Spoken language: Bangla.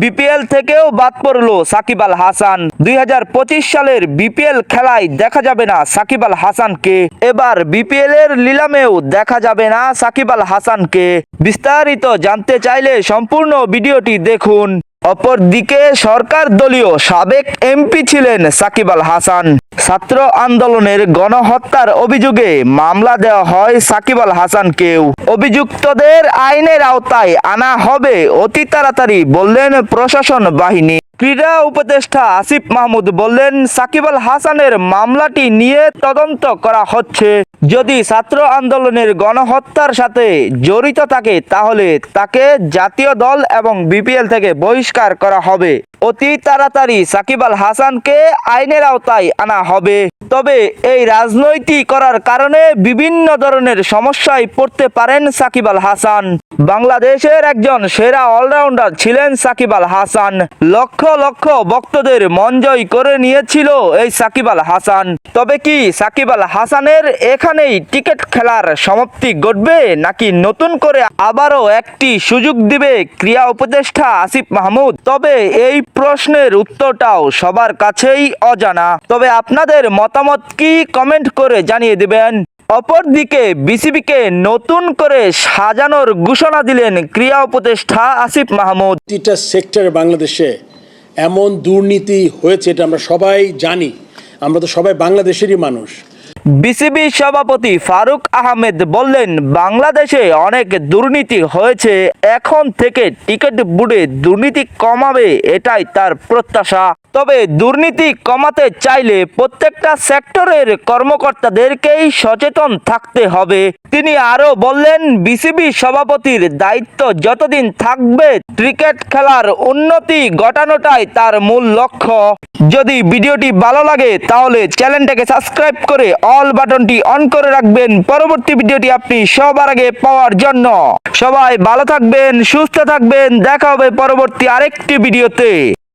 বিপিএল থেকেও বাদ পড়ল সাকিব আল হাসান। 2025 সালের বিপিএল খেলায় দেখা যাবে না সাকিব আল হাসানকে। এবার বিপিএল এর নিলামেও দেখা যাবে না সাকিব আল হাসানকে। বিস্তারিত জানতে চাইলে সম্পূর্ণ ভিডিওটি দেখুন। অপরদিকে সরকার দলীয় সাবেক এমপি ছিলেন সাকিব আল হাসান। ছাত্র আন্দোলনের গণহত্যার অভিযোগে মামলা দেওয়া হয় সাকিব আল হাসানকেও। অভিযুক্তদের আইনের আওতায় আনা হবে অতি তাড়াতাড়ি বললেন প্রশাসন বাহিনী। ক্রীড়া উপদেষ্টা আসিফ মাহমুদ বললেন, সাকিব আল হাসানের মামলাটি নিয়ে তদন্ত করা হচ্ছে। যদি ছাত্র আন্দোলনের গণহত্যার সাথে জড়িত থাকে তাহলে তাকে জাতীয় দল এবং বিপিএল থেকে বহিষ্কার করা হবে। অতি তাড়াতাড়ি সাকিব আল হাসানকে আইনের আওতায় আনা হবে। তবে এই রাজনৈতিক করার কারণে বিভিন্ন ধরনের সমস্যায় পড়তে পারেন সাকিব আল হাসান। বাংলাদেশের একজন সেরা অলরাউন্ডার ছিলেন সাকিব আল হাসান। লক্ষ লক্ষ ভক্তদের মন জয় করে নিয়েছিল এই সাকিব আল হাসান। তবে কি সাকিব আল হাসানের এখানেই টিকিট খেলার সমাপ্তি ঘটবে, নাকি নতুন করে আবারও একটি সুযোগ দিবে ক্রীড়া উপদেষ্টা আসিফ মাহমুদ? তবে এই প্রশ্নের উত্তরটাও সবার কাছেই অজানা। তবে আপনাদের মতামত কি কমেন্ট করে জানিয়ে দিবেন। অপরদিকে বিসিবিকে নতুন করে সাজানোর ঘোষণা দিলেন ক্রীড়া উপদেষ্টা আসিফ মাহমুদ। প্রতিটা সেক্টরে বাংলাদেশে এমন দুর্নীতি হয়েছে, এটা আমরা সবাই জানি। আমরা তো সবাই বাংলাদেশেরই মানুষ। বিসিবি সভাপতি ফারুক আহমেদ বললেন, বাংলাদেশে অনেক দুর্নীতি হয়েছে, এখন থেকে টিকিট বোর্ডে দুর্নীতি কমাবে, এটাই তার প্রত্যাশা। তবে দুর্নীতি কমাতে চাইলে প্রত্যেকটা সেক্টরের কর্মকর্তাদেরকেই সচেতন থাকতে হবে। তিনি আরো বললেন, বিসিবি সভাপতির দায়িত্ব যতদিন থাকবে ক্রিকেট খেলার উন্নতি ঘটানোটাই তার মূল লক্ষ্য। যদি ভিডিওটি ভালো লাগে তাহলে চ্যানেলটাকে সাবস্ক্রাইব করে অল বাটনটি অন করে রাখবেন পরবর্তী ভিডিওটি আপনি সবার আগে পাওয়ার জন্য। সবাই ভালো থাকবেন, সুস্থ থাকবেন, দেখা হবে পরবর্তী আরেকটি ভিডিওতে।